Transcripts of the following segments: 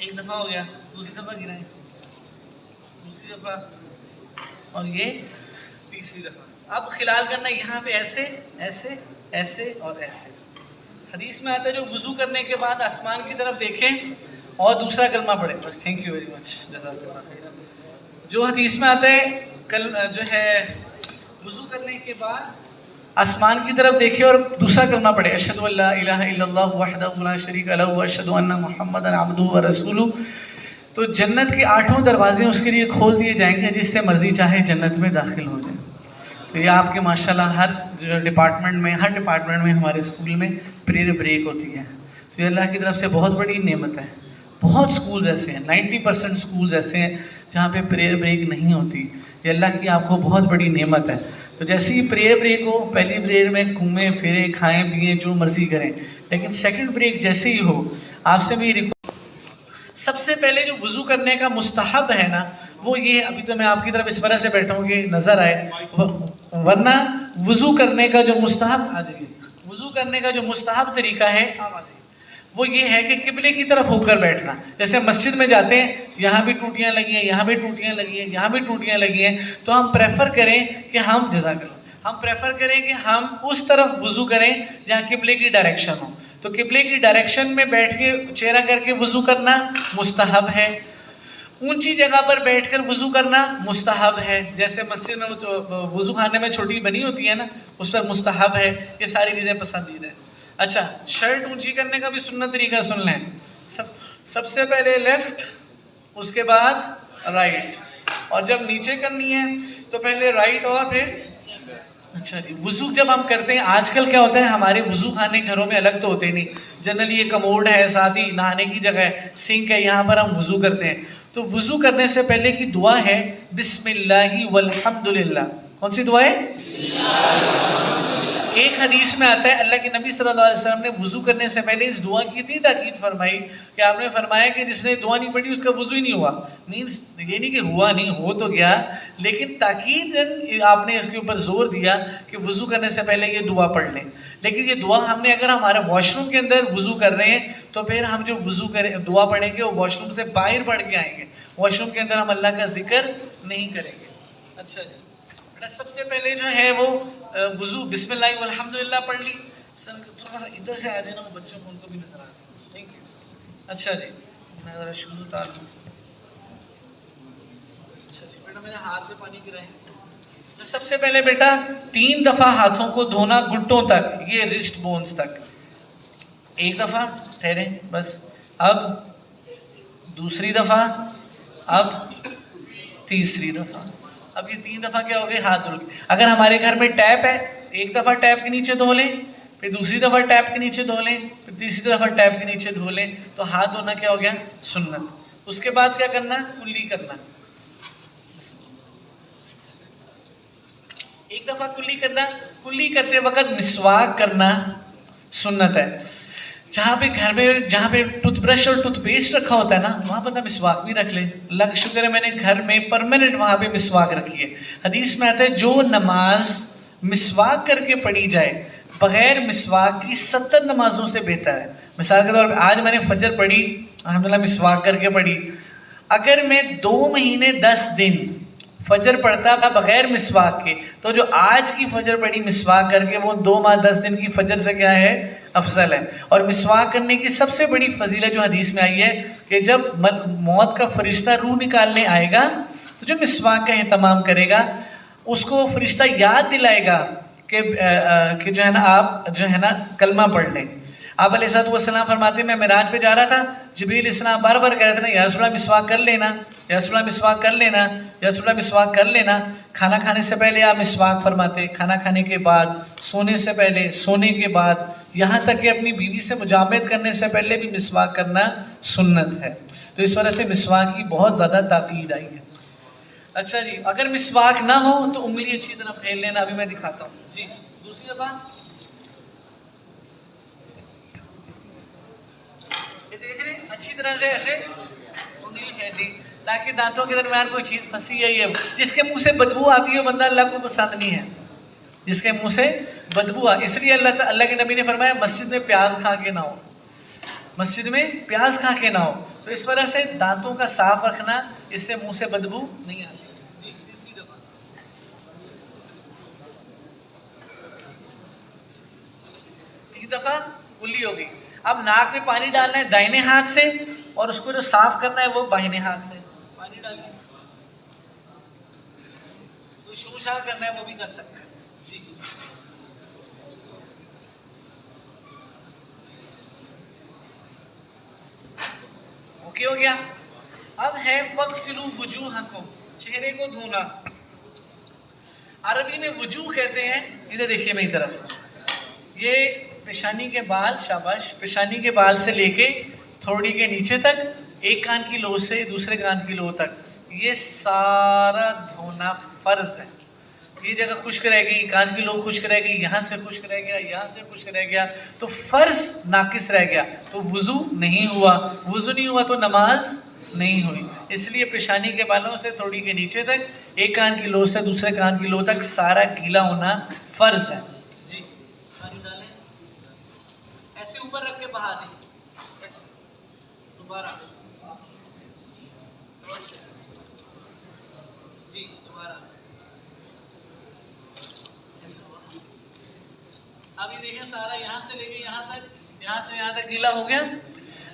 ایک دفعہ ہو گیا، دوسری دفعہ گرائیں، دوسری دفعہ، اور یہ تیسری دفعہ. اب خلال کرنا یہاں پہ ایسے ایسے ایسے اور ایسے. حدیث میں آتا ہے جو وضو کرنے کے بعد آسمان کی طرف دیکھیں اور دوسرا کلمہ پڑھیں. بس تھینک یو ویری مچ، جزاک اللہ خیر. جو حدیث میں آتا ہے جو ہے وضو کرنے کے بعد آسمان کی طرف دیکھے اور دوسرا کلمہ پڑھے، اشہد ان لا الہ الا اللہ وحدہ لا شریک لہ واشہد ان محمدا عبدہ ورسولہ. تو جنت کے 8 دروازے اس کے لیے کھول دیے جائیں گے، جس سے مرضی چاہے جنت میں داخل ہو جائے. تو یہ آپ کے ماشاءاللہ ہر ڈپارٹمنٹ میں ہمارے اسکول میں پریئر بریک ہوتی ہے. تو یہ اللہ کی طرف سے بہت بڑی نعمت ہے. بہت سکولز ایسے ہیں، 90% سکولز ایسے ہیں جہاں پہ پریئر بریک نہیں ہوتی. یہ اللہ کی آپ کو بہت بڑی نعمت ہے. تو جیسے ہی پریئر بریک ہو، پہلی پریئر میں گھومیں پھریں کھائیں پیئیں جو مرضی کریں، لیکن سیکنڈ بریک جیسے ہی ہو آپ سے بھی سب سے پہلے جو وضو کرنے کا مستحب ہے نا وہ یہ، ابھی تو میں آپ کی طرف اس طرح سے بیٹھا ہوں کہ نظر آئے، ورنہ وضو کرنے کا جو مستحب وضو کرنے کا جو مستحب طریقہ ہے وہ یہ ہے کہ قبلے کی طرف ہو کر بیٹھنا. جیسے مسجد میں جاتے ہیں، یہاں بھی ٹوٹیاں لگی ہیں، یہاں بھی ٹوٹیاں لگی ہیں، یہاں بھی ٹوٹیاں لگی ہیں، تو ہم پریفر کریں کہ ہم پریفر کریں کہ ہم اس طرف وضو کریں جہاں قبلے کی ڈائریکشن ہو. تو قبلے کی ڈائریکشن میں بیٹھ کے چہرہ کر کے وضو کرنا مستحب ہے. اونچی جگہ پر بیٹھ کر وضو کرنا مستحب ہے. جیسے مسجد میں وضو خانے میں چھوٹی بنی ہوتی ہے نا، اس پر مستحب ہے. یہ ساری چیزیں پسندیدہ ہیں. اچھا، شرٹ اونچی کرنے کا بھی سنت طریقہ سن لیں. سب سے پہلے لیفٹ، اس کے بعد رائٹ، اور جب نیچے کرنی ہے تو پہلے رائٹ اور پھر. اچھا جی، وضو جب ہم کرتے ہیں، آج کل کیا ہوتا ہے ہمارے وضو خانے گھروں میں الگ تو ہوتے نہیں، جنرلی یہ کموڈ ہے، ساتھ ہی نہانے کی جگہ ہے، سنک ہے، یہاں پر ہم وضو کرتے ہیں. تو وضو کرنے سے پہلے کی دعا ہے بسم اللہ والحمد للہ. کون سی دعا ہے؟ ایک حدیث میں آتا ہے اللہ کے نبی صلی اللہ علیہ وسلم نے وضو کرنے سے پہلے اس دعا کی اتنی تاکید فرمائی کہ آپ نے فرمایا کہ جس نے دعا نہیں پڑھی اس کا وضو ہی نہیں ہوا. مینس یہ نہیں کہ ہوا نہیں، ہو تو گیا، لیکن تاکید آپ نے اس کے اوپر زور دیا کہ وضو کرنے سے پہلے یہ دعا پڑھ لیں. لیکن یہ دعا ہم نے اگر ہمارے واش روم کے اندر وضو کر رہے ہیں تو پھر ہم جو وضو کریں دعا پڑھیں گے وہ واش روم سے باہر پڑھ کے آئیں گے، واش روم کے اندر ہم اللہ کا ذکر نہیں کریں گے. اچھا جی، سب سے پہلے جو ہے وہ وضو بسم اللہ والحمد للہ پڑھ لی. سر تھوڑا سا ادھر سے آ جائے نا، وہ بچوں کو ان کو بھی نظر آ جائے. Thank you. اچھا جی، میں ذرا شروع اتار لوں. اچھا جی بیٹا، میرے ہاتھ پہ پانی گرائیں. سب سے پہلے بیٹا 3 دفعہ ہاتھوں کو دھونا گھٹنوں تک، یہ رسٹ بونز تک. ایک دفعہ ٹھہریں بس. اب دوسری دفعہ، اب تیسری دفعہ. اب یہ 3 دفعہ کیا ہو گئے؟ ہاتھ دھل گئے. اگر ہمارے گھر میں ٹیپ ہے، ایک دفعہ ٹیپ کے نیچے دھو لیں، پھر دوسری دفعہ ٹیپ کے نیچے دھو لیں، پھر تیسری دفعہ ٹیپ کے نیچے دھو لیں، تو ہاتھ دھونا کیا ہو گیا؟ سنت. اس کے بعد کیا کرنا؟ کلی کرنا. ایک دفعہ کلی کرنا. کلی کرتے وقت مسواک کرنا سنت ہے. جہاں پہ گھر میں جہاں پہ ٹوتھ برش اور ٹوتھ پیسٹ رکھا ہوتا ہے نا، وہاں بندہ مسواک بھی رکھ لے. اللہ کا شکر ہے میں نے گھر میں پرماننٹ وہاں پہ مسواک رکھی ہے. حدیث میں آتا ہے جو نماز مسواک کر کے پڑھی جائے بغیر مسواک کی 70 نمازوں سے بہتر ہے. مثال کے طور پہ آج میں نے فجر پڑھی الحمدللہ مسواک کر کے پڑھی. اگر میں 2 مہینے 10 دن فجر پڑھتا بغیر مسواک کے، تو جو آج کی فجر پڑھی مسواک کر کے وہ 2 ماہ 10 دن کی فجر سے کیا ہے؟ افضل ہے. اور مسواک کرنے کی سب سے بڑی فضیلت جو حدیث میں آئی ہے کہ جب موت کا فرشتہ روح نکالنے آئے گا تو جو مسواک کا اہتمام کرے گا اس کو فرشتہ یاد دلائے گا کہ جو ہے نا آپ جو ہے نا کلمہ پڑھ لیں. آپ علیہ السلام فرماتے ہیں میں معراج پہ جا رہا تھا، جبریل السلام بار بار کہہ رہے تھے نا یا رسول اللہ مسواک کر لینا، یا رسول اللہ مسواک کر لینا، یا رسول اللہ مسواک کر لینا. کھانا کھانے سے پہلے آپ مسواک فرماتے، کھانا کھانے کے بعد، سونے سے پہلے، سونے کے بعد، یہاں تک کہ اپنی بیوی سے مجامعت کرنے سے پہلے بھی مسواک کرنا سنت ہے. تو اس وجہ سے مسواک کی بہت زیادہ تاکید آئی ہے. اچھا جی، اگر مسواک نہ ہو تو انگلی اچھی طرح پھیر لینا. ابھی میں دکھاتا ہوں جی. دوسری دفعہ دیکھ رہے اچھی طرح سے ایسے انگلی پھیر لی تاکہ دانتوں کے درمیان کوئی چیز پھنسی ہے. یہ جس کے منہ سے بدبو آتی ہے بندہ اللہ کو پسند نہیں ہے، جس کے منہ سے بدبو اس لیے اللہ کے نبی نے فرمایا مسجد میں پیاز کھا کے نہ ہو. مسجد میں پیاز کھا کے نہ ہو. تو اس وجہ سے دانتوں کا صاف رکھنا, اس سے منہ سے بدبو نہیں آتی. جی تیسری دفعہ, ایک دفعہ کلی ہو گئی. اب ناک میں پانی ڈالنا ہے دائنے ہاتھ سے, اور اس کو جو صاف کرنا ہے وہ بائیں ہاتھ سے. پانی ڈالیے, تو شوشا کرنا ہے وہ بھی کر سکتے ہیں. جی اوکے ہو گیا. اب ہے فغسلوا وجوہکم, چہرے کو دھونا. عربی میں وجوہ کہتے ہیں, ادھر دیکھیے میری طرف, یہ پیشانی کے بال, شاباش, پیشانی کے بال سے لے کے تھوڑی کے نیچے تک, ایک کان کی لو سے دوسرے کان کی لو تک, یہ سارا دھونا فرض ہے. یہ جگہ خشک رہ گئی, کان کی لو خشک رہ گئی, یہاں سے خشک رہ گیا, یہاں سے خشک رہ گیا, تو فرض ناقص رہ گیا, تو وضو نہیں ہوا. وضو نہیں ہوا تو نماز نہیں ہوئی. اس لیے پیشانی کے بالوں سے تھوڑی کے نیچے تک, ایک کان کی لو سے دوسرے کان کی لو تک سارا گیلا ہونا فرض ہے. جی پانی ڈالیں, ایسے اوپر رکھ کے بہا دیں, ایسے دوبارہ, ایسے, جی دوبارہ, اب یہ دیکھیں سارا یہاں سے لے کے یہاں تک, یہاں سے یہاں تک گیلا ہو گیا.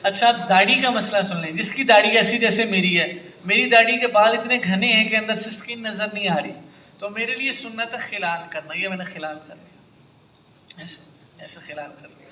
اچھا اب داڑھی کا مسئلہ سن لیں. جس کی داڑھی ایسی جیسے میری ہے, میری داڑھی کے بال اتنے گھنے ہیں کہ اندر سے سکن نظر نہیں آ رہی, تو میرے لیے سنت ہے خلال کرنا. یہ میں نے خلال کر لیا, ایسے ایسے خلال کر لیا.